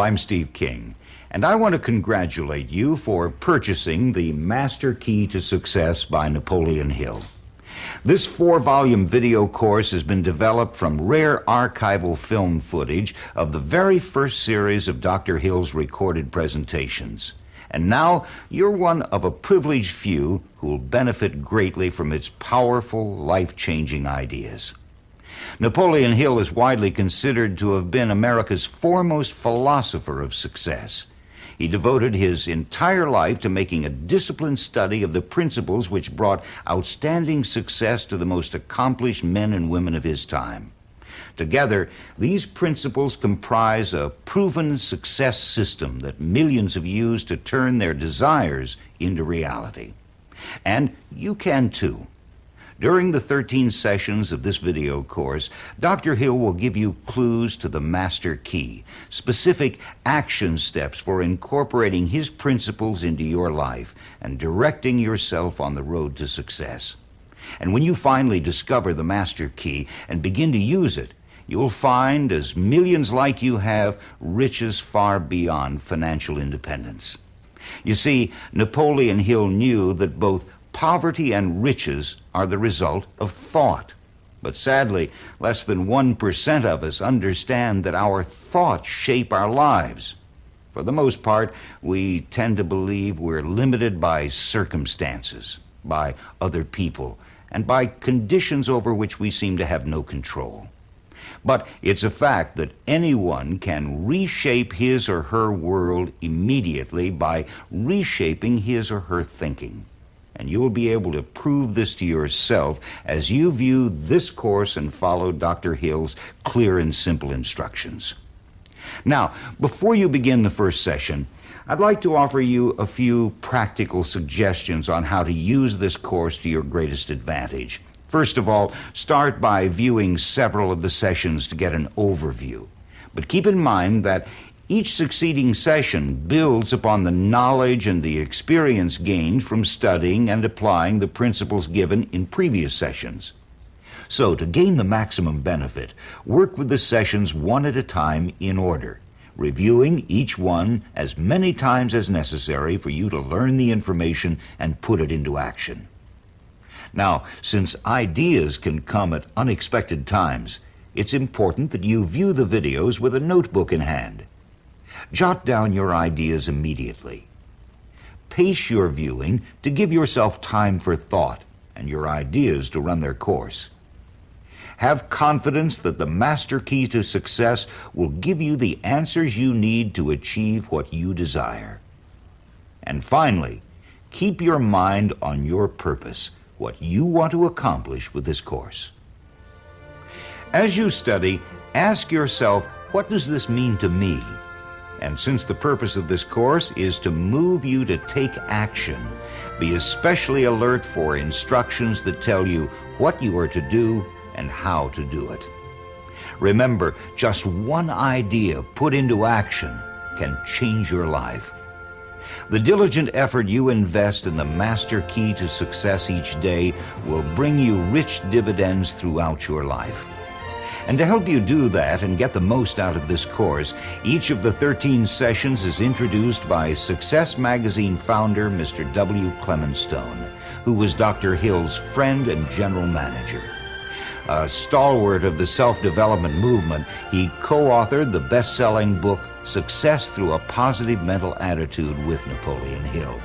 I'm Steve King, and I want to congratulate you for purchasing The Master Key to Success by Napoleon Hill. This 4-volume video course has been developed from rare archival film footage of the very first series of Dr. Hill's recorded presentations. And now you're one of a privileged few who will benefit greatly from its powerful, life-changing ideas. Napoleon Hill is widely considered to have been America's foremost philosopher of success. He devoted his entire life to making a disciplined study of the principles which brought outstanding success to the most accomplished men and women of his time. Together, these principles comprise a proven success system that millions have used to turn their desires into reality. And you can too. During the 13 sessions of this video course, Dr. Hill will give you clues to the master key, specific action steps for incorporating his principles into your life and directing yourself on the road to success. And when you finally discover the master key and begin to use it, you'll find, as millions like you have, riches far beyond financial independence. You see, Napoleon Hill knew that both poverty and riches are the result of thought. But sadly, less than 1% of us understand that our thoughts shape our lives. For the most part, we tend to believe we're limited by circumstances, by other people, and by conditions over which we seem to have no control. But it's a fact that anyone can reshape his or her world immediately by reshaping his or her thinking. And you'll be able to prove this to yourself as you view this course and follow Dr. Hill's clear and simple instructions. Now, before you begin the first session, I'd like to offer you a few practical suggestions on how to use this course to your greatest advantage. First of all, start by viewing several of the sessions to get an overview. But keep in mind that each succeeding session builds upon the knowledge and the experience gained from studying and applying the principles given in previous sessions. So, to gain the maximum benefit, work with the sessions one at a time in order, reviewing each one as many times as necessary for you to learn the information and put it into action. Now, since ideas can come at unexpected times, it's important that you view the videos with a notebook in hand. Jot down your ideas immediately. Pace your viewing to give yourself time for thought and your ideas to run their course. Have confidence that the master key to success will give you the answers you need to achieve what you desire. And finally, keep your mind on your purpose, what you want to accomplish with this course. As you study, ask yourself, what does this mean to me? And since the purpose of this course is to move you to take action, be especially alert for instructions that tell you what you are to do and how to do it. Remember, just one idea put into action can change your life. The diligent effort you invest in the master key to success each day will bring you rich dividends throughout your life. And to help you do that and get the most out of this course, each of the 13 sessions is introduced by Success Magazine founder Mr. W. Clement Stone, who was Dr. Hill's friend and general manager. A stalwart of the self-development movement, he co-authored the best-selling book Success Through a Positive Mental Attitude with Napoleon Hill.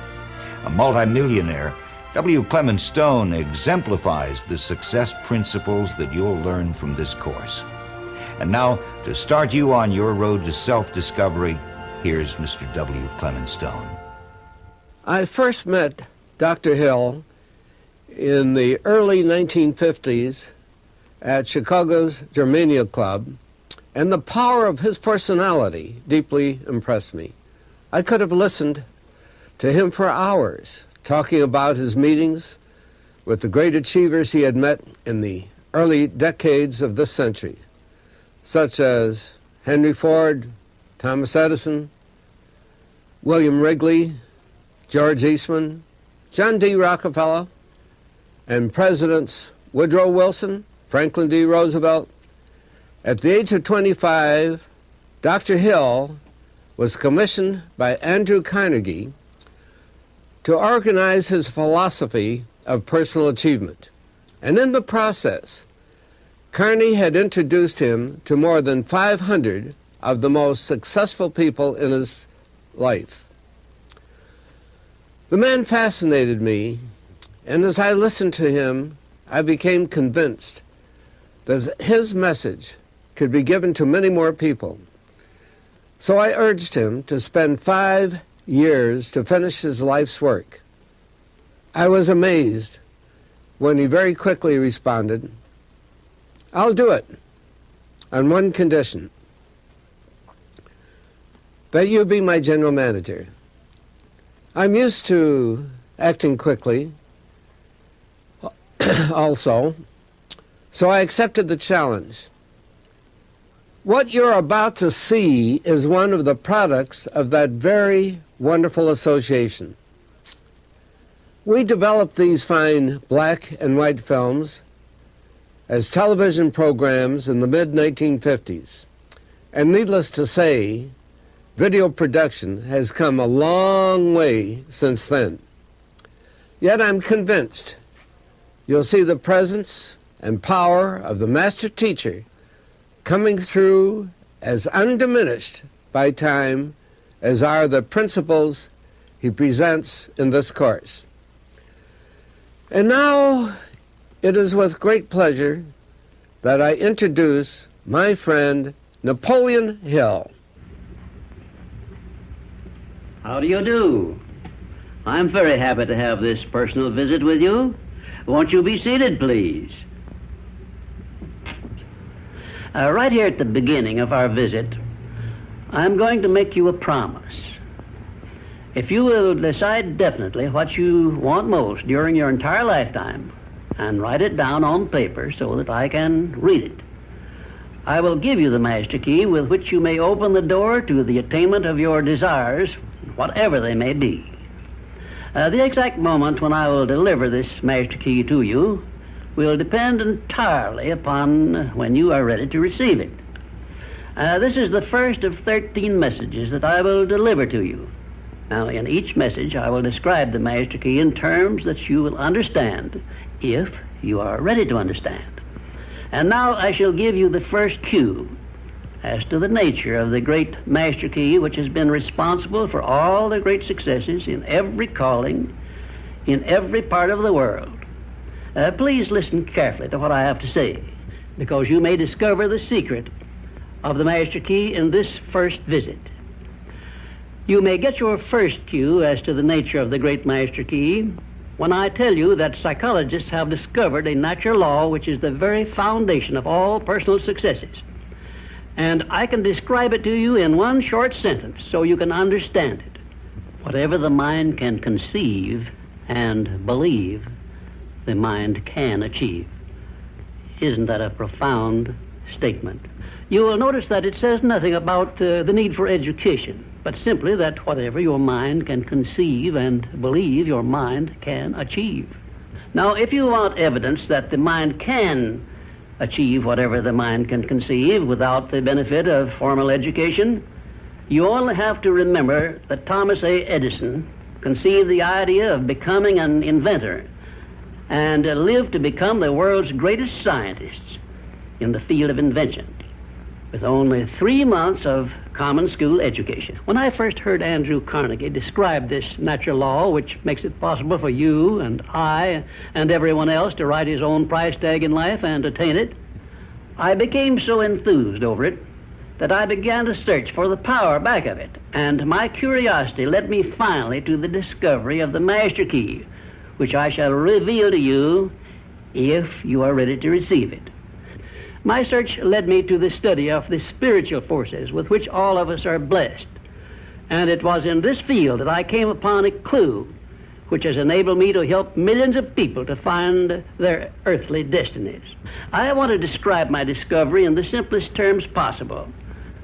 A multimillionaire, W. Clement Stone exemplifies the success principles that you'll learn from this course. And now, to start you on your road to self-discovery, here's Mr. W. Clement Stone. I first met Dr. Hill in the early 1950s at Chicago's Germania Club, and the power of his personality deeply impressed me. I could have listened to him for hours, talking about his meetings with the great achievers he had met in the early decades of this century, such as Henry Ford, Thomas Edison, William Wrigley, George Eastman, John D. Rockefeller, and Presidents Woodrow Wilson, Franklin D. Roosevelt. At the age of 25, Dr. Hill was commissioned by Andrew Carnegie to organize his philosophy of personal achievement. And in the process, Carnegie had introduced him to more than 500 of the most successful people in his life. The man fascinated me, and as I listened to him, I became convinced that his message could be given to many more people. So I urged him to spend 5 years to finish his life's work. I was amazed when he very quickly responded, "I'll do it on one condition, that you be my general manager." I'm used to acting quickly also, so I accepted the challenge. What you're about to see is one of the products of that very wonderful association. We developed these fine black and white films as television programs in the mid-1950s. And needless to say, video production has come a long way since then. Yet I'm convinced you'll see the presence and power of the master teacher coming through as undiminished by time as are the principles he presents in this course. And now it is with great pleasure that I introduce my friend Napoleon Hill. How do you do? I'm very happy to have this personal visit with you. Won't you be seated, please? Right here at the beginning of our visit, I'm going to make you a promise. If you will decide definitely what you want most during your entire lifetime and write it down on paper so that I can read it, I will give you the master key with which you may open the door to the attainment of your desires, whatever they may be. The exact moment when I will deliver this master key to you will depend entirely upon when you are ready to receive it. This is the first of 13 messages that I will deliver to you. Now, in each message, I will describe the master key in terms that you will understand, if you are ready to understand. And now I shall give you the first cue as to the nature of the great master key which has been responsible for all the great successes in every calling, in every part of the world. Please listen carefully to what I have to say, because you may discover the secret of the master key in this first visit. You may get your first cue as to the nature of the great master key when I tell you that psychologists have discovered a natural law which is the very foundation of all personal successes. And I can describe it to you in one short sentence so you can understand it. Whatever the mind can conceive and believe, the mind can achieve. Isn't that a profound statement? You will notice that it says nothing about the need for education, but simply that whatever your mind can conceive and believe, your mind can achieve. Now, if you want evidence that the mind can achieve whatever the mind can conceive without the benefit of formal education, you only have to remember that Thomas A. Edison conceived the idea of becoming an inventor and lived to become the world's greatest scientist in the field of invention with only 3 months of common school education. When I first heard Andrew Carnegie describe this natural law which makes it possible for you and I and everyone else to write his own price tag in life and attain it, I became so enthused over it that I began to search for the power back of it, and my curiosity led me finally to the discovery of the master key, which I shall reveal to you if you are ready to receive it. My search led me to the study of the spiritual forces with which all of us are blessed, and it was in this field that I came upon a clue which has enabled me to help millions of people to find their earthly destinies. I want to describe my discovery in the simplest terms possible,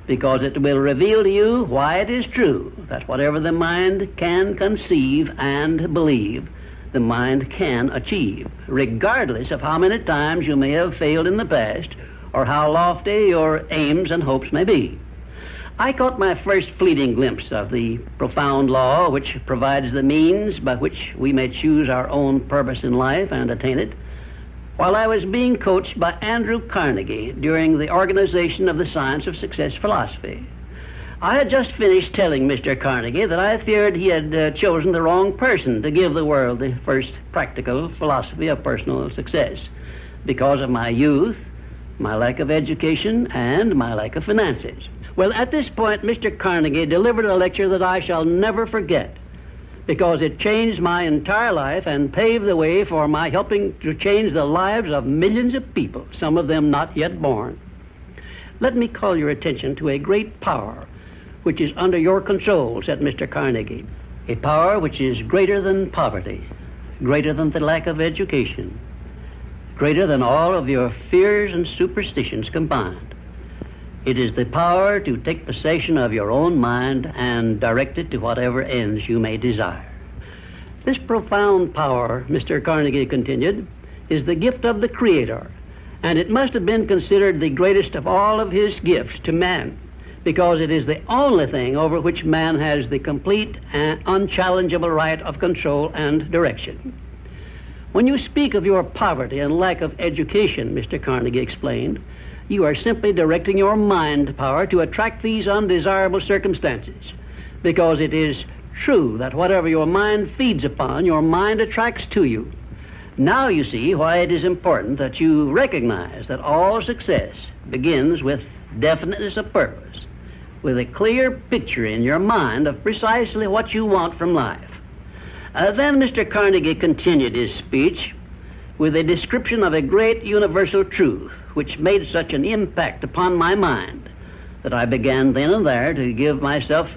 because it will reveal to you why it is true that whatever the mind can conceive and believe, the mind can achieve, regardless of how many times you may have failed in the past or how lofty your aims and hopes may be. I caught my first fleeting glimpse of the profound law which provides the means by which we may choose our own purpose in life and attain it while I was being coached by Andrew Carnegie during the organization of the Science of Success philosophy. I had just finished telling Mr. Carnegie that I feared he had chosen the wrong person to give the world the first practical philosophy of personal success because of my youth, my lack of education, and my lack of finances. Well, at this point, Mr. Carnegie delivered a lecture that I shall never forget because it changed my entire life and paved the way for my helping to change the lives of millions of people, some of them not yet born. Let me call your attention to a great power which is under your control, said Mr. Carnegie, a power which is greater than poverty, greater than the lack of education, greater than all of your fears and superstitions combined. It is the power to take possession of your own mind and direct it to whatever ends you may desire. This profound power, Mr. Carnegie continued, is the gift of the Creator, and it must have been considered the greatest of all of his gifts to man, because it is the only thing over which man has the complete and unchallengeable right of control and direction. When you speak of your poverty and lack of education, Mr. Carnegie explained, you are simply directing your mind power to attract these undesirable circumstances, because it is true that whatever your mind feeds upon, your mind attracts to you. Now you see why it is important that you recognize that all success begins with definiteness of purpose, with a clear picture in your mind of precisely what you want from life. Then Mr. Carnegie continued his speech with a description of a great universal truth which made such an impact upon my mind that I began then and there to give myself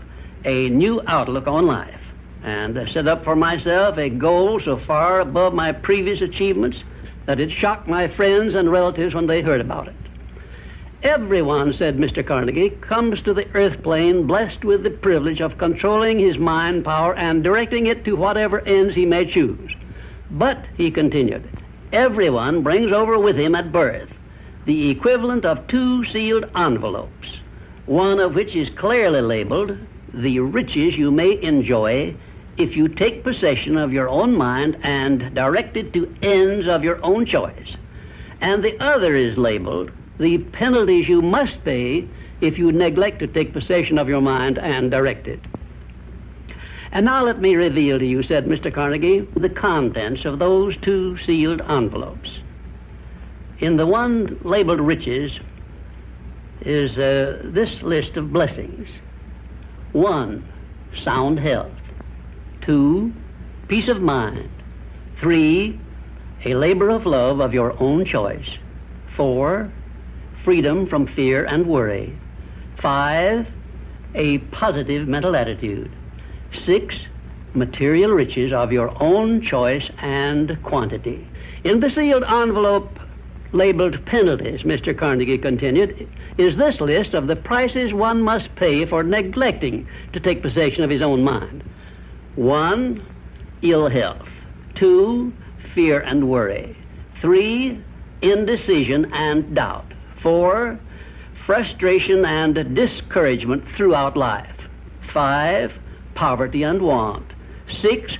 a new outlook on life and set up for myself a goal so far above my previous achievements that it shocked my friends and relatives when they heard about it. Everyone, said Mr. Carnegie, comes to the earth plane blessed with the privilege of controlling his mind power and directing it to whatever ends he may choose. But, he continued, everyone brings over with him at birth the equivalent of 2 sealed envelopes, one of which is clearly labeled, the riches you may enjoy if you take possession of your own mind and direct it to ends of your own choice. And the other is labeled, the penalties you must pay if you neglect to take possession of your mind and direct it. And now let me reveal to you, said Mr. Carnegie, the contents of those 2 sealed envelopes. In the one labeled riches is this list of blessings. 1, sound health. 2, peace of mind. 3, a labor of love of your own choice. 4, freedom from fear and worry. 5, a positive mental attitude. 6, material riches of your own choice and quantity. In the sealed envelope labeled penalties, Mr. Carnegie continued, is this list of the prices one must pay for neglecting to take possession of his own mind. 1, ill health. 2, fear and worry. 3, indecision and doubt. 4, frustration and discouragement throughout life. 5, poverty and want. 6,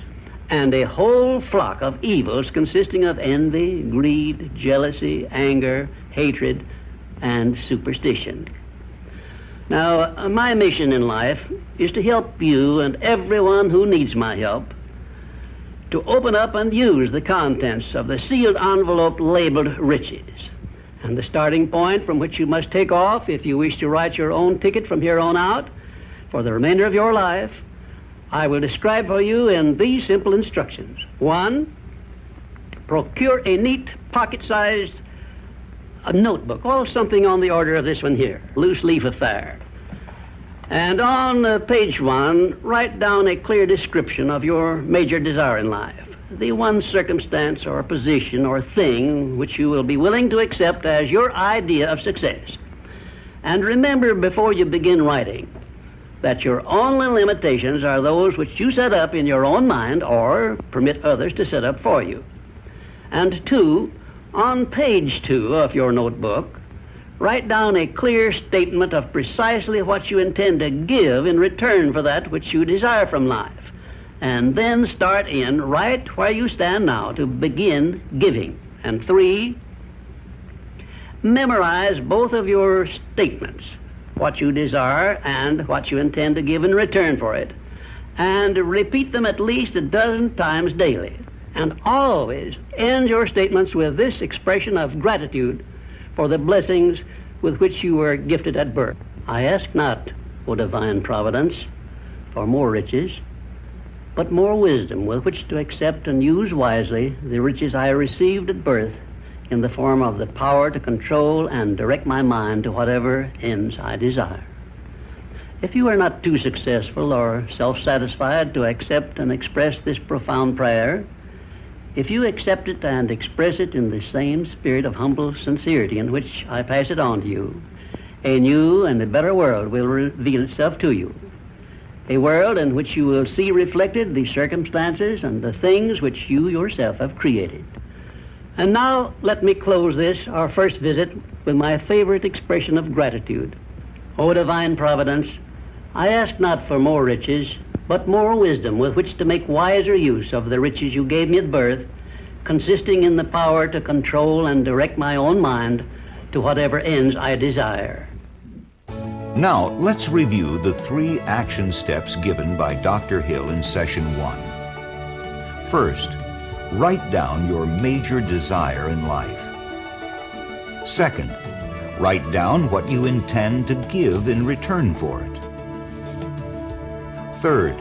and a whole flock of evils consisting of envy, greed, jealousy, anger, hatred, and superstition. Now, my mission in life is to help you and everyone who needs my help to open up and use the contents of the sealed envelope labeled riches. And the starting point from which you must take off if you wish to write your own ticket from here on out for the remainder of your life, I will describe for you in these simple instructions. 1, procure a neat pocket-sized notebook, or something on the order of this one here, loose leaf affair. And on page 1, write down a clear description of your major desire in life, the one circumstance or position or thing which you will be willing to accept as your idea of success. And remember before you begin writing that your only limitations are those which you set up in your own mind or permit others to set up for you. And 2, on page 2 of your notebook, Write down a clear statement of precisely what you intend to give in return for that which you desire from life. And then start in right where you stand now to begin giving. And 3, memorize both of your statements, what you desire and what you intend to give in return for it, and repeat them at least a dozen times daily. And always end your statements with this expression of gratitude for the blessings with which you were gifted at birth. I ask not, O divine providence, for more riches, but more wisdom with which to accept and use wisely the riches I received at birth in the form of the power to control and direct my mind to whatever ends I desire. If you are not too successful or self-satisfied to accept and express this profound prayer, if you accept it and express it in the same spirit of humble sincerity in which I pass it on to you, a new and a better world will reveal itself to you. A world in which you will see reflected the circumstances and the things which you yourself have created. And now let me close this, our first visit, with my favorite expression of gratitude. O divine providence, I ask not for more riches, but more wisdom with which to make wiser use of the riches you gave me at birth, consisting in the power to control and direct my own mind to whatever ends I desire. Now, let's review the 3 action steps given by Dr. Hill in Session 1. First, write down your major desire in life. Second, write down what you intend to give in return for it. Third,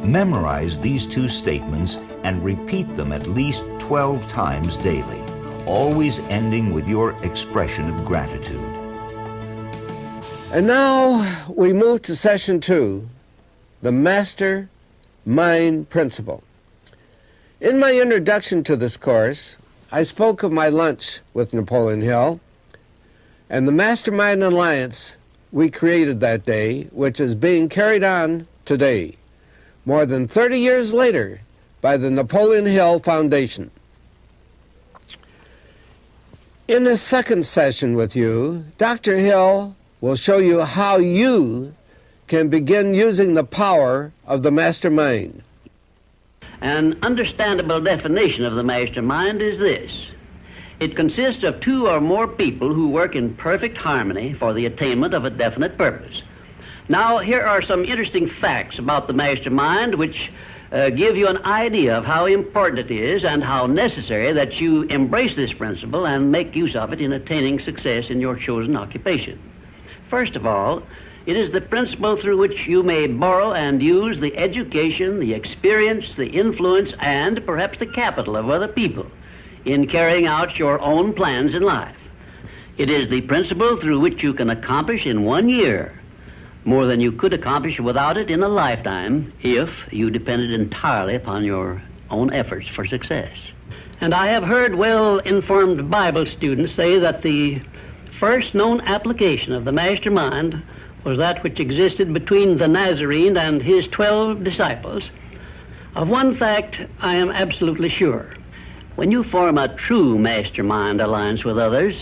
memorize these 2 statements and repeat them at least 12 times daily, always ending with your expression of gratitude. And now we move to Session 2, the Master Mind Principle. In my introduction to this course, I spoke of my lunch with Napoleon Hill and the Mastermind Alliance we created that day, which is being carried on today, more than 30 years later, by the Napoleon Hill Foundation. In the second session with you, Dr. Hill will show you how you can begin using the power of the mastermind. An understandable definition of the mastermind is this. It consists of 2 or more people who work in perfect harmony for the attainment of a definite purpose. Now, here are some interesting facts about the mastermind which give you an idea of how important it is and how necessary that you embrace this principle and make use of it in attaining success in your chosen occupation. First of all, it is the principle through which you may borrow and use the education, the experience, the influence, and perhaps the capital of other people in carrying out your own plans in life. It is the principle through which you can accomplish in 1 year more than you could accomplish without it in a lifetime if you depended entirely upon your own efforts for success. And I have heard well-informed Bible students say that the first known application of the mastermind was that which existed between the Nazarene and his 12 disciples. Of one fact I am absolutely sure. When you form a true mastermind alliance with others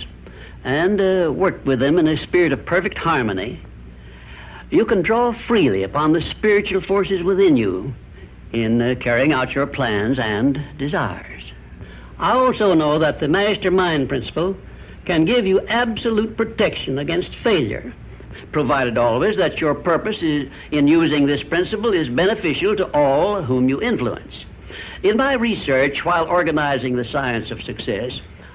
and work with them in a spirit of perfect harmony, you can draw freely upon the spiritual forces within you in carrying out your plans and desires. I also know that the mastermind principle can give you absolute protection against failure, provided always that your purpose in using this principle is beneficial to all whom you influence. In my research while organizing the science of success,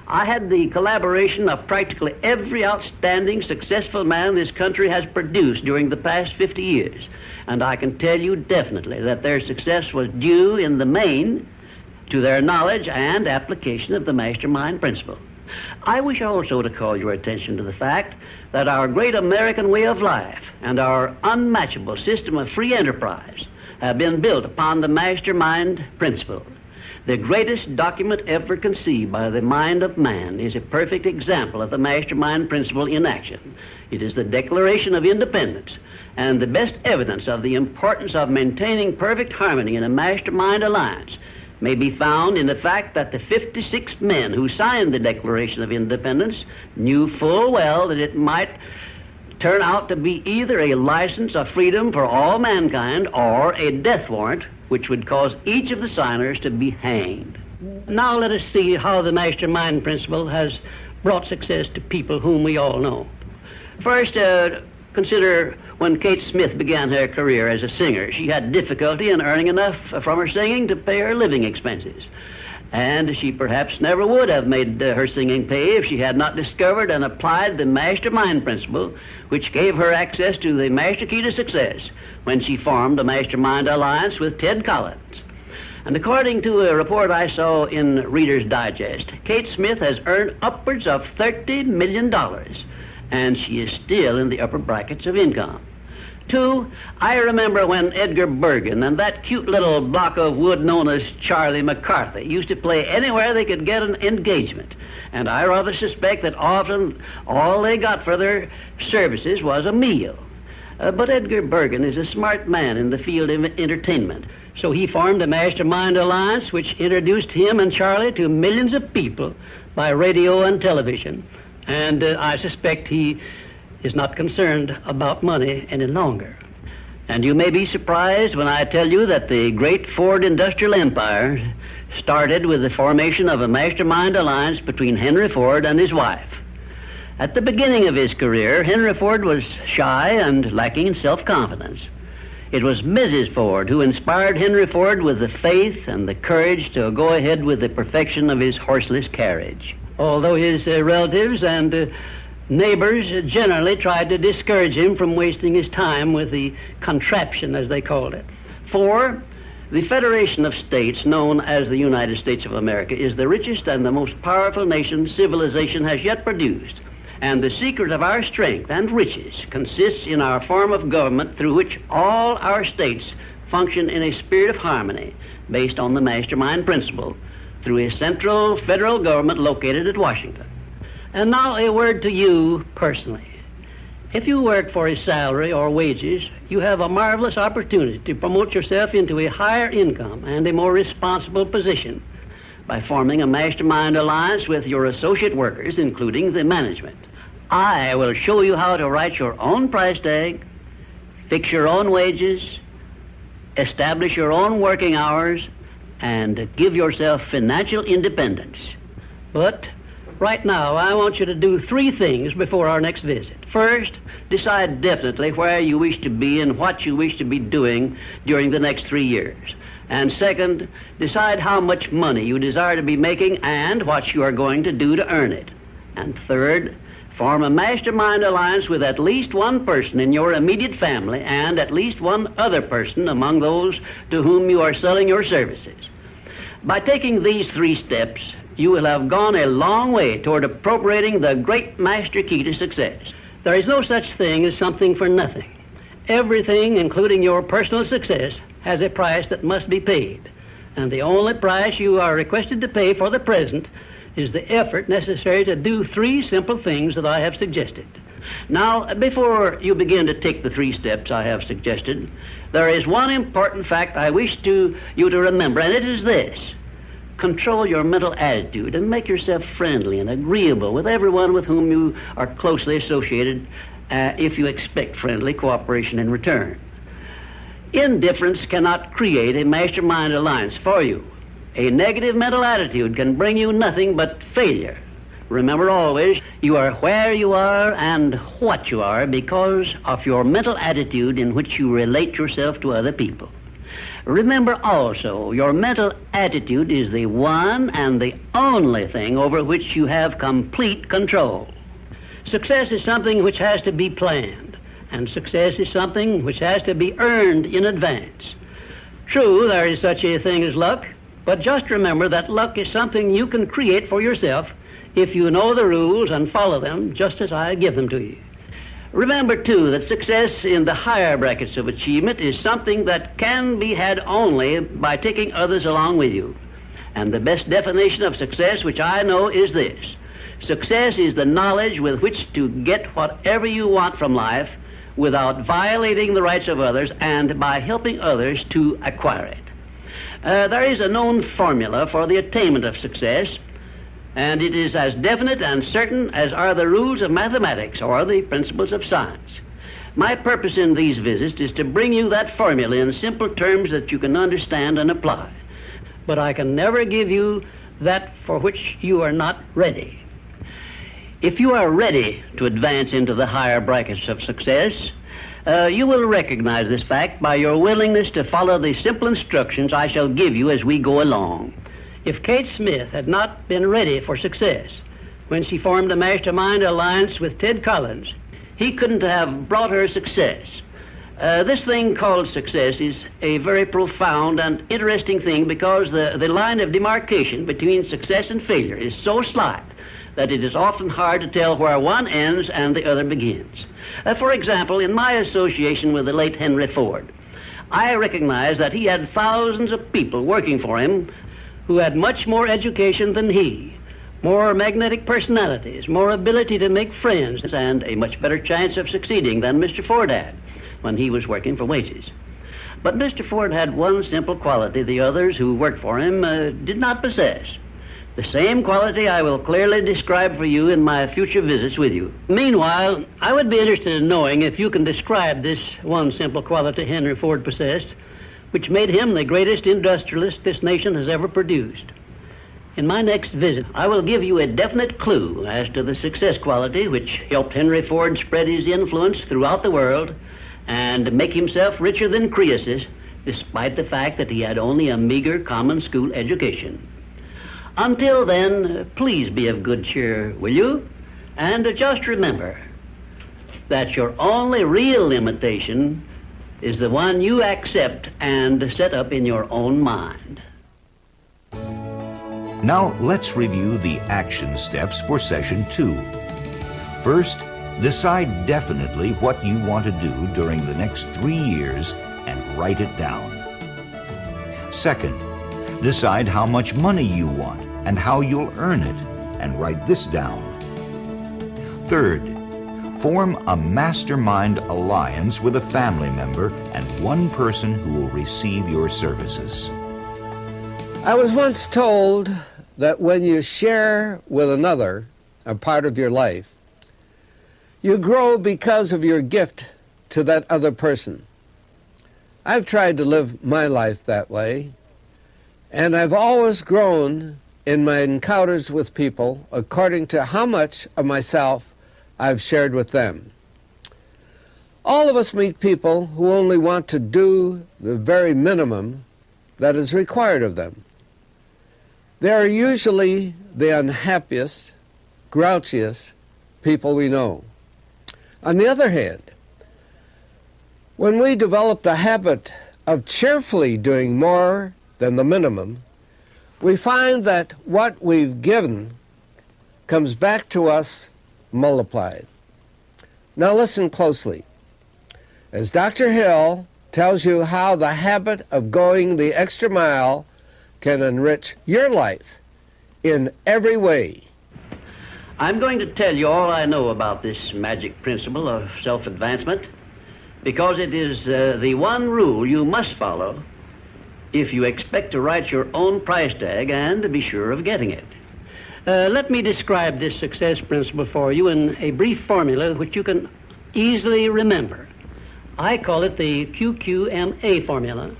I had the collaboration of practically every outstanding, successful man this country has produced during the past 50 years. And I can tell you definitely that their success was due in the main to their knowledge and application of the mastermind principle. I wish also to call your attention to the fact that our great American way of life and our unmatchable system of free enterprise have been built upon the mastermind principle. The greatest document ever conceived by the mind of man is a perfect example of the mastermind principle in action. It is the Declaration of Independence and the best evidence of the importance of maintaining perfect harmony in a mastermind alliance may be found in the fact that the 56 men who signed the Declaration of Independence knew full well that it might turn out to be either a license of freedom for all mankind or a death warrant which would cause each of the signers to be hanged. Now let us see how the mastermind principle has brought success to people whom we all know. First, consider when Kate Smith began her career as a singer. She had difficulty in earning enough from her singing to pay her living expenses. And she perhaps never would have made her singing pay if she had not discovered and applied the mastermind principle, which gave her access to the master key to success when she formed a mastermind alliance with Ted Collins. And according to a report I saw in Reader's Digest, Kate Smith has earned upwards of $30 million, and she is still in the upper brackets of income. 2, I remember when Edgar Bergen and that cute little block of wood known as Charlie McCarthy used to play anywhere they could get an engagement. And I rather suspect that often all they got for their services was a meal. But Edgar Bergen is a smart man in the field of entertainment. So he formed a mastermind alliance which introduced him and Charlie to millions of people by radio and television. And I suspect he is not concerned about money any longer. And you may be surprised when I tell you that the great Ford industrial empire started with the formation of a mastermind alliance between Henry Ford and his wife. At the beginning of his career, Henry Ford was shy and lacking in self-confidence. It was Mrs. Ford who inspired Henry Ford with the faith and the courage to go ahead with the perfection of his horseless carriage. Although his relatives and neighbors generally tried to discourage him from wasting his time with the contraption, as they called it. 4, the Federation of States, known as the United States of America, is the richest and the most powerful nation civilization has yet produced. And the secret of our strength and riches consists in our form of government through which all our states function in a spirit of harmony based on the mastermind principle through a central federal government located at Washington. And now a word to you personally. If you work for a salary or wages, you have a marvelous opportunity to promote yourself into a higher income and a more responsible position by forming a mastermind alliance with your associate workers, including the management. I will show you how to write your own price tag, fix your own wages, establish your own working hours, and give yourself financial independence. But right now, I want you to do 3 things before our next visit. First, decide definitely where you wish to be and what you wish to be doing during the next 3 years. And second, decide how much money you desire to be making and what you are going to do to earn it. And third, form a mastermind alliance with at least one person in your immediate family and at least one other person among those to whom you are selling your services. By taking these 3 steps, you will have gone a long way toward appropriating the great master key to success. There is no such thing as something for nothing. Everything, including your personal success, has a price that must be paid. And the only price you are requested to pay for the present is the effort necessary to do 3 simple things that I have suggested. Now, before you begin to take the 3 steps I have suggested, there is one important fact I wish you to remember, and it is this. Control your mental attitude and make yourself friendly and agreeable with everyone with whom you are closely associated if you expect friendly cooperation in return. Indifference cannot create a mastermind alliance for you. A negative mental attitude can bring you nothing but failure. Remember always, you are where you are and what you are because of your mental attitude in which you relate yourself to other people. Remember also, your mental attitude is the one and the only thing over which you have complete control. Success is something which has to be planned, and success is something which has to be earned in advance. True, there is such a thing as luck, but just remember that luck is something you can create for yourself if you know the rules and follow them just as I give them to you. Remember, too, that success in the higher brackets of achievement is something that can be had only by taking others along with you. And the best definition of success, which I know, is this. Success is the knowledge with which to get whatever you want from life without violating the rights of others and by helping others to acquire it. There is a known formula for the attainment of success, and it is as definite and certain as are the rules of mathematics or the principles of science. My purpose in these visits is to bring you that formula in simple terms that you can understand and apply. But I can never give you that for which you are not ready. If you are ready to advance into the higher brackets of success, you will recognize this fact by your willingness to follow the simple instructions I shall give you as we go along. If Kate Smith had not been ready for success when she formed a mastermind alliance with Ted Collins, he couldn't have brought her success. This thing called success is a very profound and interesting thing because the line of demarcation between success and failure is so slight that it is often hard to tell where one ends and the other begins. For example, in my association with the late Henry Ford, I recognize that he had thousands of people working for him who had much more education than he, more magnetic personalities, more ability to make friends, and a much better chance of succeeding than Mr. Ford had when he was working for wages. But Mr. Ford had one simple quality the others who worked for him did not possess. The same quality I will clearly describe for you in my future visits with you. Meanwhile, I would be interested in knowing if you can describe this one simple quality Henry Ford possessed, which made him the greatest industrialist this nation has ever produced. In my next visit, I will give you a definite clue as to the success quality which helped Henry Ford spread his influence throughout the world and make himself richer than Croesus, despite the fact that he had only a meager common school education. Until then, please be of good cheer, will you? And just remember that your only real limitation is the one you accept and set up in your own mind. Now let's review the action steps for session 2. First, decide definitely what you want to do during the next 3 years and write it down. Second, decide how much money you want and how you'll earn it, and write this down. Third, form a mastermind alliance with a family member and one person who will receive your services. I was once told that when you share with another a part of your life, you grow because of your gift to that other person. I've tried to live my life that way, and I've always grown in my encounters with people according to how much of myself I've shared with them. All of us meet people who only want to do the very minimum that is required of them. They are usually the unhappiest, grouchiest people we know. On the other hand, when we develop the habit of cheerfully doing more than the minimum, we find that what we've given comes back to us multiplied. Now listen closely. As Dr. Hill tells you how the habit of going the extra mile can enrich your life in every way. I'm going to tell you all I know about this magic principle of self-advancement because it is the one rule you must follow if you expect to write your own price tag and to be sure of getting it. Let me describe this success principle for you in a brief formula which you can easily remember. I call it the QQMA formula,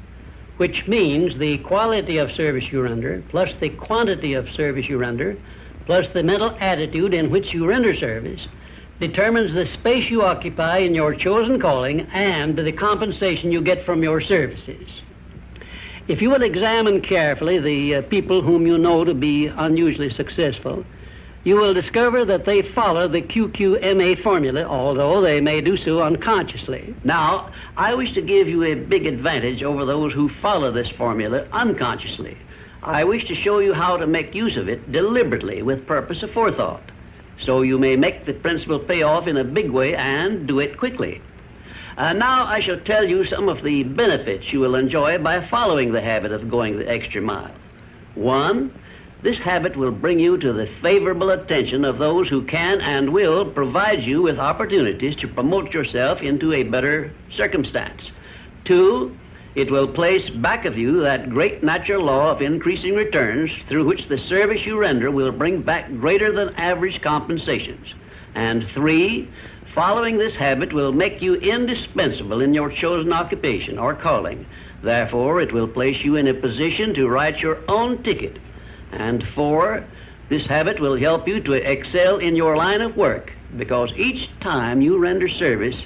which means the quality of service you render plus the quantity of service you render plus the mental attitude in which you render service determines the space you occupy in your chosen calling and the compensation you get from your services. If you will examine carefully the people whom you know to be unusually successful, you will discover that they follow the QQMA formula, although they may do so unconsciously. Now, I wish to give you a big advantage over those who follow this formula unconsciously. I wish to show you how to make use of it deliberately with purpose of forethought, so you may make the principle pay off in a big way and do it quickly. Now I shall tell you some of the benefits you will enjoy by following the habit of going the extra mile. 1, this habit will bring you to the favorable attention of those who can and will provide you with opportunities to promote yourself into a better circumstance. 2, It will place back of you that great natural law of increasing returns through which the service you render will bring back greater than average compensations. And 3, following this habit will make you indispensable in your chosen occupation or calling. Therefore, it will place you in a position to write your own ticket. And 4, this habit will help you to excel in your line of work, because each time you render service,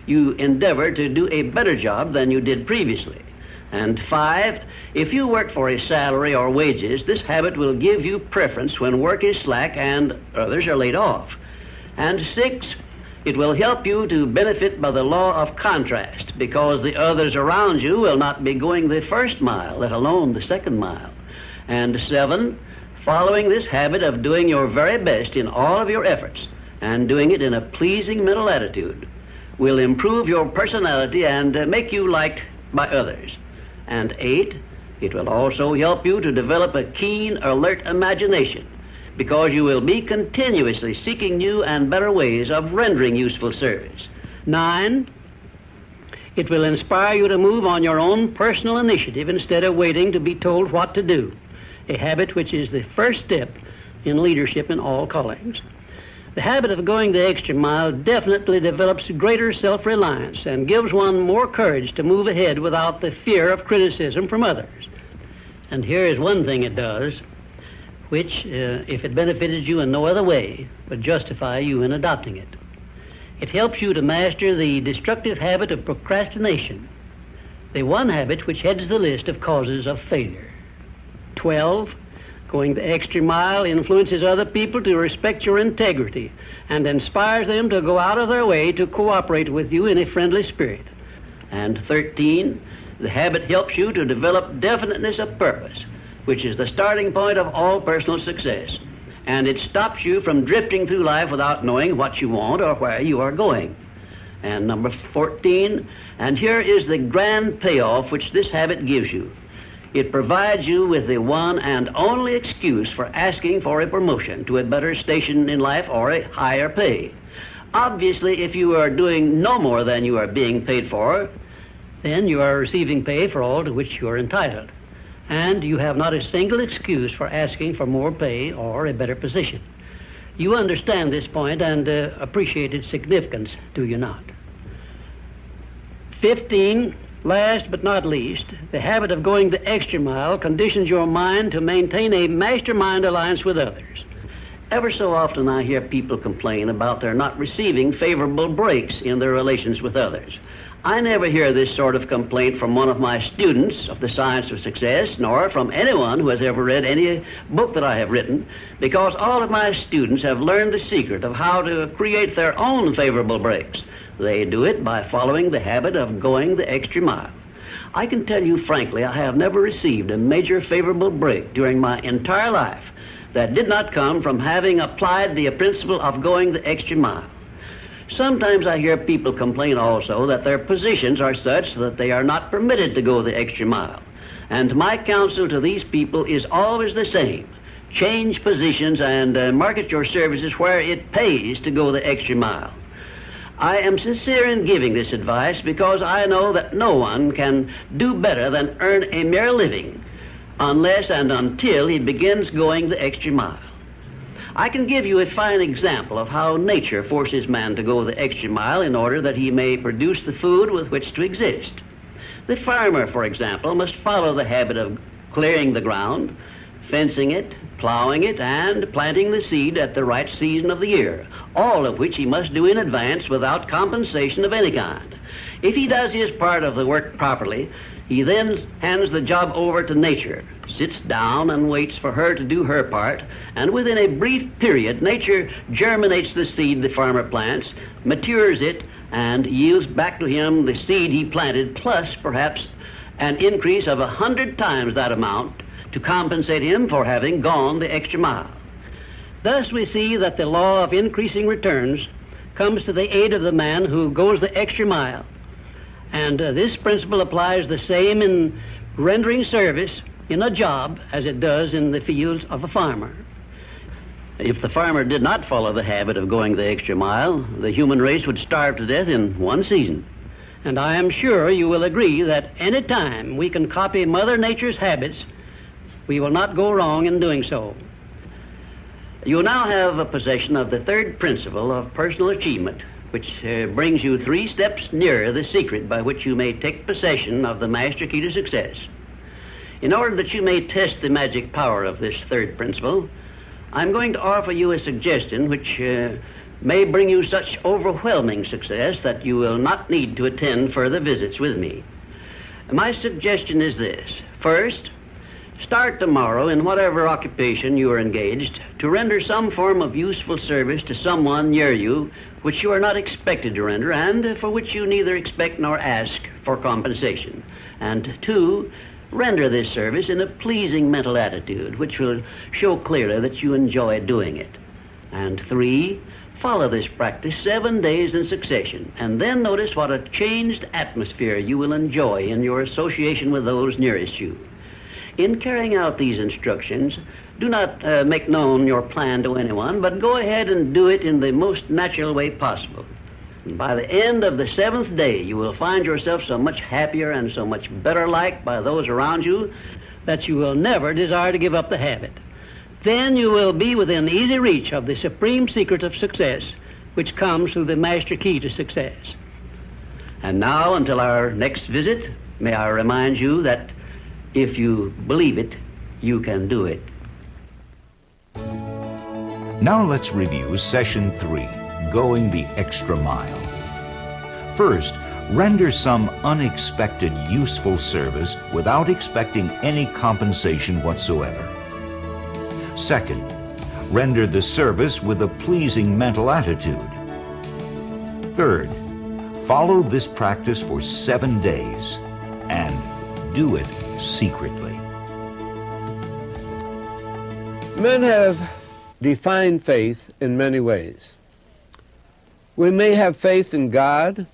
you endeavor to do a better job than you did previously. And 5, if you work for a salary or wages, this habit will give you preference when work is slack and others are laid off. And 6, it will help you to benefit by the law of contrast, because the others around you will not be going the first mile, let alone the second mile. And 7, following this habit of doing your very best in all of your efforts and doing it in a pleasing mental attitude will improve your personality and make you liked by others. And 8, it will also help you to develop a keen, alert imagination, because you will be continuously seeking new and better ways of rendering useful service. 9, it will inspire you to move on your own personal initiative instead of waiting to be told what to do, a habit which is the first step in leadership in all callings. The habit of going the extra mile definitely develops greater self-reliance and gives one more courage to move ahead without the fear of criticism from others. And here is one thing it does, which, if it benefited you in no other way, would justify you in adopting it. It helps you to master the destructive habit of procrastination, the one habit which heads the list of causes of failure. 12, going the extra mile influences other people to respect your integrity and inspires them to go out of their way to cooperate with you in a friendly spirit. And 13, the habit helps you to develop definiteness of purpose, which is the starting point of all personal success. And it stops you from drifting through life without knowing what you want or where you are going. And number 14, and here is the grand payoff which this habit gives you. It provides you with the one and only excuse for asking for a promotion to a better station in life or a higher pay. Obviously, if you are doing no more than you are being paid for, then you are receiving pay for all to which you are entitled. And you have not a single excuse for asking for more pay or a better position. You understand this point and appreciate its significance, do you not? 15, last but not least, the habit of going the extra mile conditions your mind to maintain a mastermind alliance with others. Ever so often I hear people complain about their not receiving favorable breaks in their relations with others. I never hear this sort of complaint from one of my students of the science of success, nor from anyone who has ever read any book that I have written, because all of my students have learned the secret of how to create their own favorable breaks. They do it by following the habit of going the extra mile. I can tell you frankly, I have never received a major favorable break during my entire life that did not come from having applied the principle of going the extra mile. Sometimes I hear people complain also that their positions are such that they are not permitted to go the extra mile. And my counsel to these people is always the same. Change positions and market your services where it pays to go the extra mile. I am sincere in giving this advice because I know that no one can do better than earn a mere living unless and until he begins going the extra mile. I can give you a fine example of how nature forces man to go the extra mile in order that he may produce the food with which to exist. The farmer, for example, must follow the habit of clearing the ground, fencing it, plowing it, and planting the seed at the right season of the year, all of which he must do in advance without compensation of any kind. If he does his part of the work properly, he then hands the job over to nature, sits down and waits for her to do her part, and within a brief period, nature germinates the seed the farmer plants, matures it, and yields back to him the seed he planted, plus perhaps an increase of 100 times that amount to compensate him for having gone the extra mile. Thus we see that the law of increasing returns comes to the aid of the man who goes the extra mile. And this principle applies the same in rendering service in a job as it does in the fields of a farmer. If the farmer did not follow the habit of going the extra mile, the human race would starve to death in one season. And I am sure you will agree that any time we can copy Mother Nature's habits, we will not go wrong in doing so. You now have a possession of the third principle of personal achievement, which brings you 3 steps nearer the secret by which you may take possession of the master key to success. In order that you may test the magic power of this third principle, I'm going to offer you a suggestion which may bring you such overwhelming success that you will not need to attend further visits with me. My suggestion is this. First, start tomorrow in whatever occupation you are engaged to render some form of useful service to someone near you which you are not expected to render and for which you neither expect nor ask for compensation. And 2, render this service in a pleasing mental attitude which will show clearly that you enjoy doing it. And 3, follow this practice 7 days in succession, and then notice what a changed atmosphere you will enjoy in your association with those nearest you. In carrying out these instructions, do not make known your plan to anyone, but go ahead and do it in the most natural way possible. And by the end of the 7th day, you will find yourself so much happier and so much better liked by those around you that you will never desire to give up the habit. Then you will be within easy reach of the supreme secret of success, which comes through the master key to success. And now, until our next visit, may I remind you that if you believe it, you can do it. Now let's review Session 3, Going the Extra Mile. First, render some unexpected useful service without expecting any compensation whatsoever. Second, render the service with a pleasing mental attitude. Third, follow this practice for 7 days and do it secretly. Men have defined faith in many ways. We may have faith in God,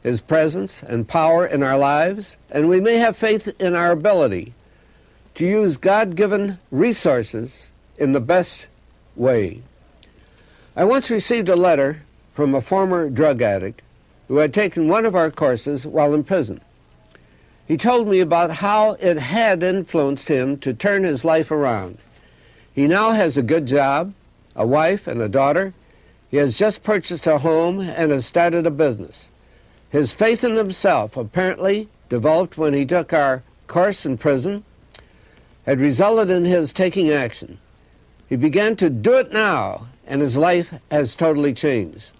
His presence and power in our lives, and we may have faith in our ability to use God-given resources in the best way. I once received a letter from a former drug addict who had taken one of our courses while in prison. He told me about how it had influenced him to turn his life around. He now has a good job, a wife and a daughter. He has just purchased a home and has started a business. His faith in himself, apparently developed when he took our course in prison, had resulted in his taking action. He began to do it now, and his life has totally changed.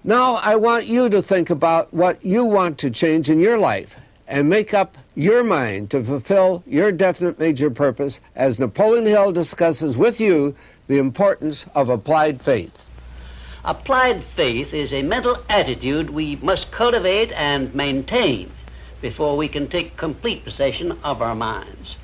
Now I want you to think about what you want to change in your life and make up your mind to fulfill your definite major purpose as Napoleon Hill discusses with you the importance of applied faith. Applied faith is a mental attitude we must cultivate and maintain before we can take complete possession of our minds.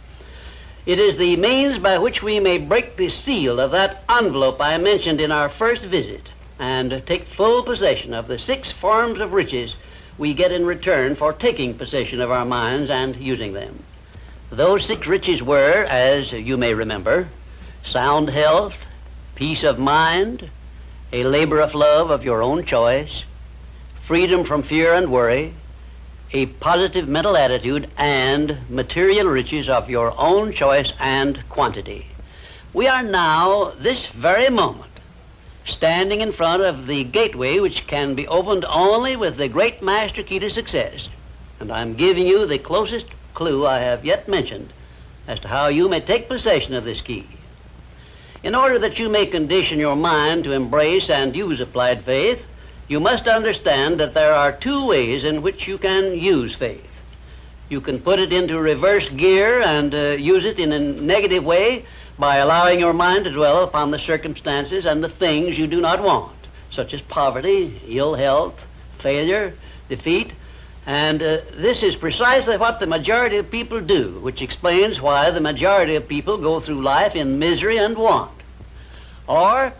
It is the means by which we may break the seal of that envelope I mentioned in our first visit and take full possession of the 6 forms of riches we get in return for taking possession of our minds and using them. Those 6 riches were, as you may remember, sound health, peace of mind, a labor of love of your own choice, freedom from fear and worry, a positive mental attitude, and material riches of your own choice and quantity. We are now, this very moment, standing in front of the gateway which can be opened only with the great master key to success. And I'm giving you the closest clue I have yet mentioned as to how you may take possession of this key. In order that you may condition your mind to embrace and use applied faith, you must understand that there are 2 ways in which you can use faith. You can put it into reverse gear and use it in a negative way by allowing your mind to dwell upon the circumstances and the things you do not want, such as poverty, ill health, failure, defeat. And this is precisely what the majority of people do, which explains why the majority of people go through life in misery and want. Or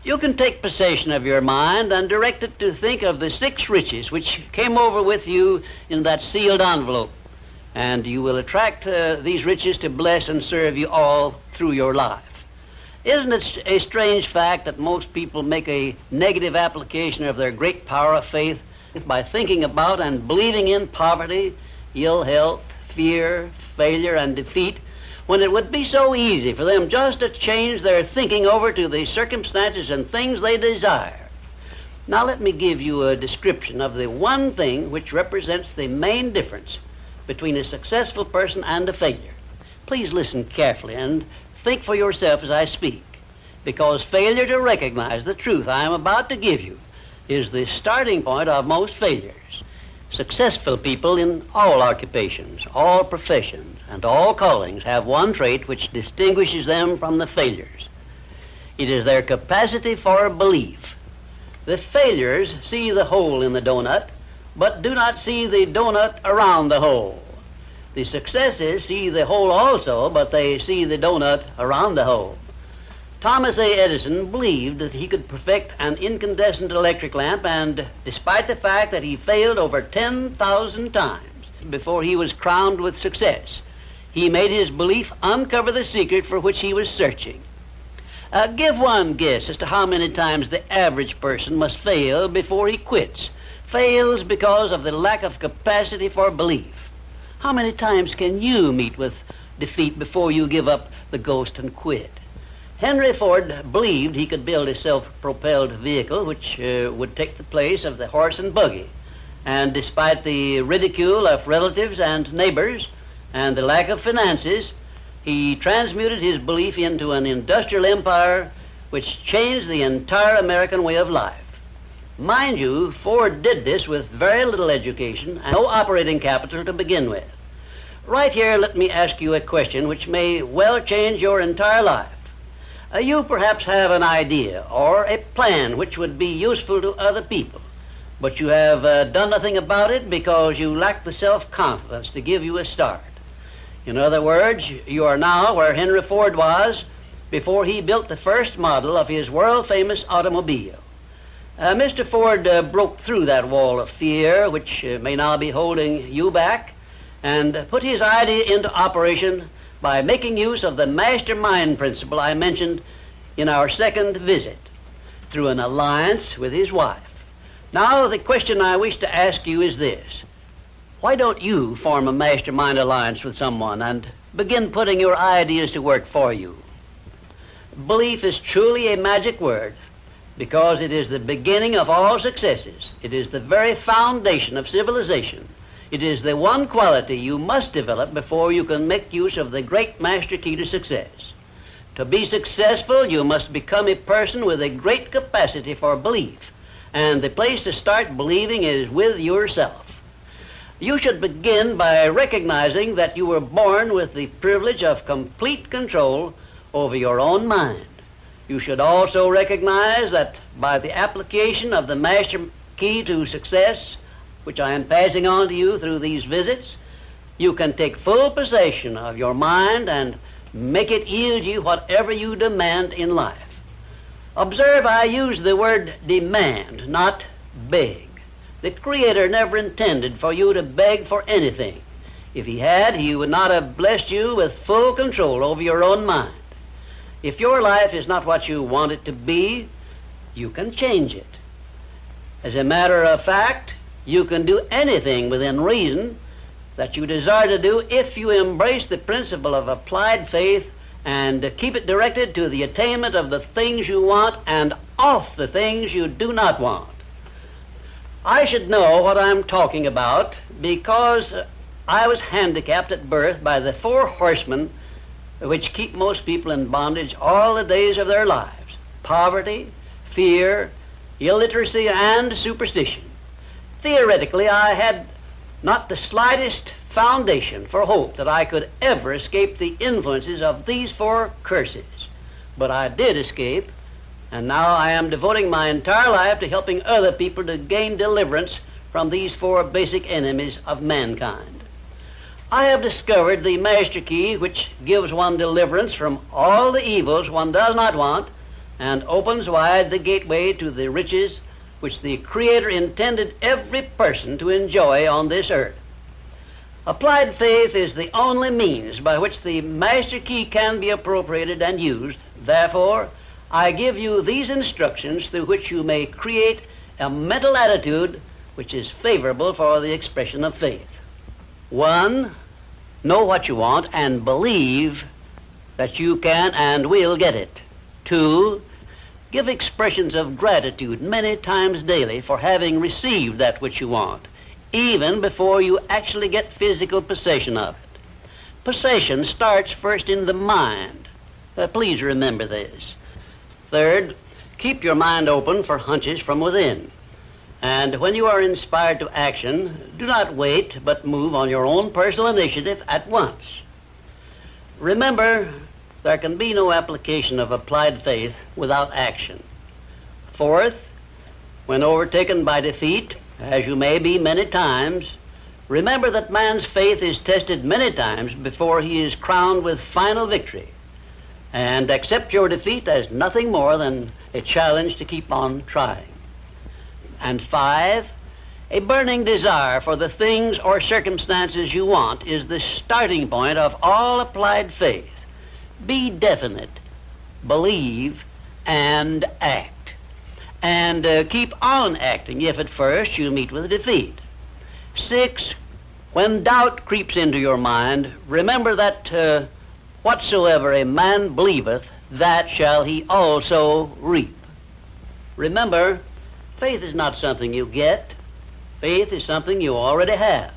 you can take possession of your mind and direct it to think of the 6 riches which came over with you in that sealed envelope, and you will attract these riches to bless and serve you all through your life. Isn't it a strange fact that most people make a negative application of their great power of faith by thinking about and believing in poverty, ill health, fear, failure, and defeat, when it would be so easy for them just to change their thinking over to the circumstances and things they desire. Now let me give you a description of the one thing which represents the main difference between a successful person and a failure. Please listen carefully and think for yourself as I speak, because failure to recognize the truth I am about to give you is the starting point of most failures. Successful people in all occupations, all professions, and all callings have one trait which distinguishes them from the failures. It is their capacity for belief. The failures see the hole in the donut, but do not see the donut around the hole. The successes see the hole also, but they see the donut around the hole. Thomas A. Edison believed that he could perfect an incandescent electric lamp, and despite the fact that he failed over 10,000 times before he was crowned with success, he made his belief uncover the secret for which he was searching. Give one guess as to how many times the average person must fail before he quits. Fails because of the lack of capacity for belief. How many times can you meet with defeat before you give up the ghost and quit? Henry Ford believed he could build a self-propelled vehicle which would take the place of the horse and buggy. And despite the ridicule of relatives and neighbors and the lack of finances, he transmuted his belief into an industrial empire which changed the entire American way of life. Mind you, Ford did this with very little education and no operating capital to begin with. Right here, let me ask you a question which may well change your entire life. You perhaps have an idea or a plan which would be useful to other people, but you have done nothing about it because you lack the self-confidence to give you a start. In other words, you are now where Henry Ford was before he built the first model of his world-famous automobile. Mr. Ford broke through that wall of fear which may now be holding you back and put his idea into operation by making use of the mastermind principle I mentioned in our second visit through an alliance with his wife. Now, the question I wish to ask you is this. Why don't you form a mastermind alliance with someone and begin putting your ideas to work for you? Belief is truly a magic word because it is the beginning of all successes. It is the very foundation of civilization. It is the one quality you must develop before you can make use of the great master key to success. To be successful, you must become a person with a great capacity for belief, and the place to start believing is with yourself. You should begin by recognizing that you were born with the privilege of complete control over your own mind. You should also recognize that by the application of the master key to success, which I am passing on to you through these visits, you can take full possession of your mind and make it yield you whatever you demand in life. Observe, I use the word demand, not beg. The Creator never intended for you to beg for anything. If He had, He would not have blessed you with full control over your own mind. If your life is not what you want it to be, you can change it. As a matter of fact, you can do anything within reason that you desire to do if you embrace the principle of applied faith and keep it directed to the attainment of the things you want and off the things you do not want. I should know what I'm talking about because I was handicapped at birth by the four horsemen which keep most people in bondage all the days of their lives: poverty, fear, illiteracy, and superstition. Theoretically, I had not the slightest foundation for hope that I could ever escape the influences of these four curses. But I did escape, and now I am devoting my entire life to helping other people to gain deliverance from these four basic enemies of mankind. I have discovered the master key which gives one deliverance from all the evils one does not want and opens wide the gateway to the riches which the Creator intended every person to enjoy on this earth. Applied faith is the only means by which the master key can be appropriated and used. Therefore, I give you these instructions through which you may create a mental attitude which is favorable for the expression of faith. 1, know what you want and believe that you can and will get it. 2, give expressions of gratitude many times daily for having received that which you want, even before you actually get physical possession of it. Possession starts first in the mind. Please remember this. 3rd, keep your mind open for hunches from within. And when you are inspired to action, do not wait, but move on your own personal initiative at once. Remember, there can be no application of applied faith without action. 4th, when overtaken by defeat, as you may be many times, remember that man's faith is tested many times before he is crowned with final victory. And accept your defeat as nothing more than a challenge to keep on trying. And 5, a burning desire for the things or circumstances you want is the starting point of all applied faith. Be definite, believe, and act. And keep on acting if at first you meet with defeat. 6, when doubt creeps into your mind, remember that whatsoever a man believeth, that shall he also reap. Remember, faith is not something you get. Faith is something you already have.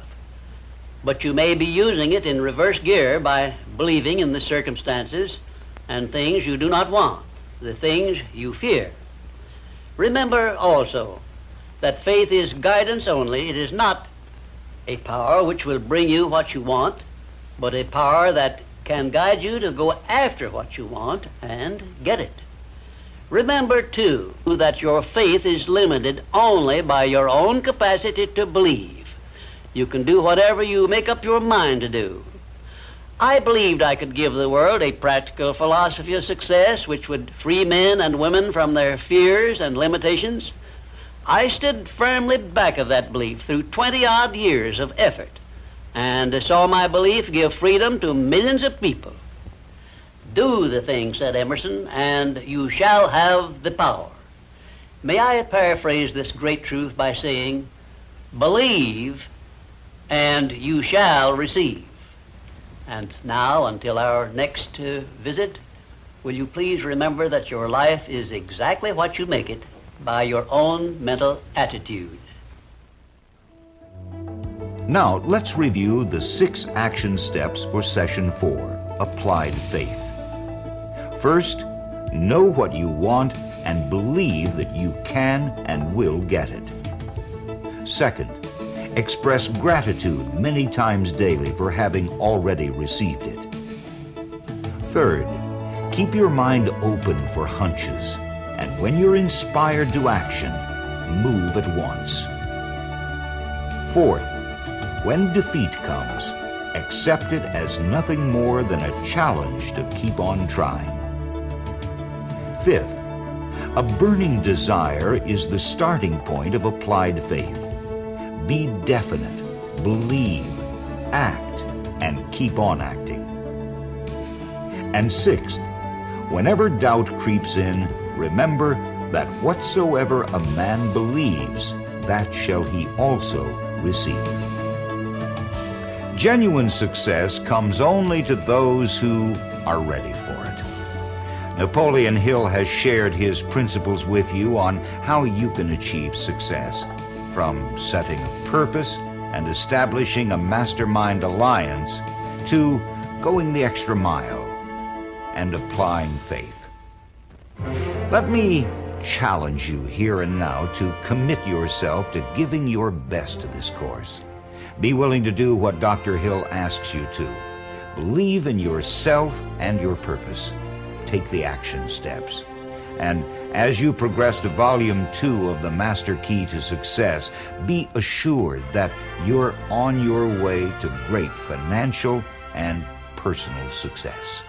But you may be using it in reverse gear by believing in the circumstances and things you do not want, the things you fear. Remember also that faith is guidance only. It is not a power which will bring you what you want, but a power that can guide you to go after what you want and get it. Remember, too, that your faith is limited only by your own capacity to believe. You can do whatever you make up your mind to do. I believed I could give the world a practical philosophy of success which would free men and women from their fears and limitations. I stood firmly back of that belief through 20-odd years of effort and saw my belief give freedom to millions of people. Do the thing, said Emerson, and you shall have the power. May I paraphrase this great truth by saying, believe and you shall receive. And now, until our next visit, will you please remember that your life is exactly what you make it by your own mental attitude. Now, let's review the 6 action steps for Session 4, Applied Faith. First, know what you want and believe that you can and will get it. Second, express gratitude many times daily for having already received it. Third, keep your mind open for hunches, and when you're inspired to action, move at once. Fourth, when defeat comes, accept it as nothing more than a challenge to keep on trying. Fifth, a burning desire is the starting point of applied faith. Be definite, believe, act, and keep on acting. And sixth, whenever doubt creeps in, remember that whatsoever a man believes, that shall he also receive. Genuine success comes only to those who are ready for it. Napoleon Hill has shared his principles with you on how you can achieve success, from setting a purpose and establishing a mastermind alliance to going the extra mile and applying faith. Let me challenge you here and now to commit yourself to giving your best to this course. Be willing to do what Dr. Hill asks you to. Believe in yourself and your purpose. Take the action steps. And as you progress to Volume 2 of the Master Key to Success, be assured that you're on your way to great financial and personal success.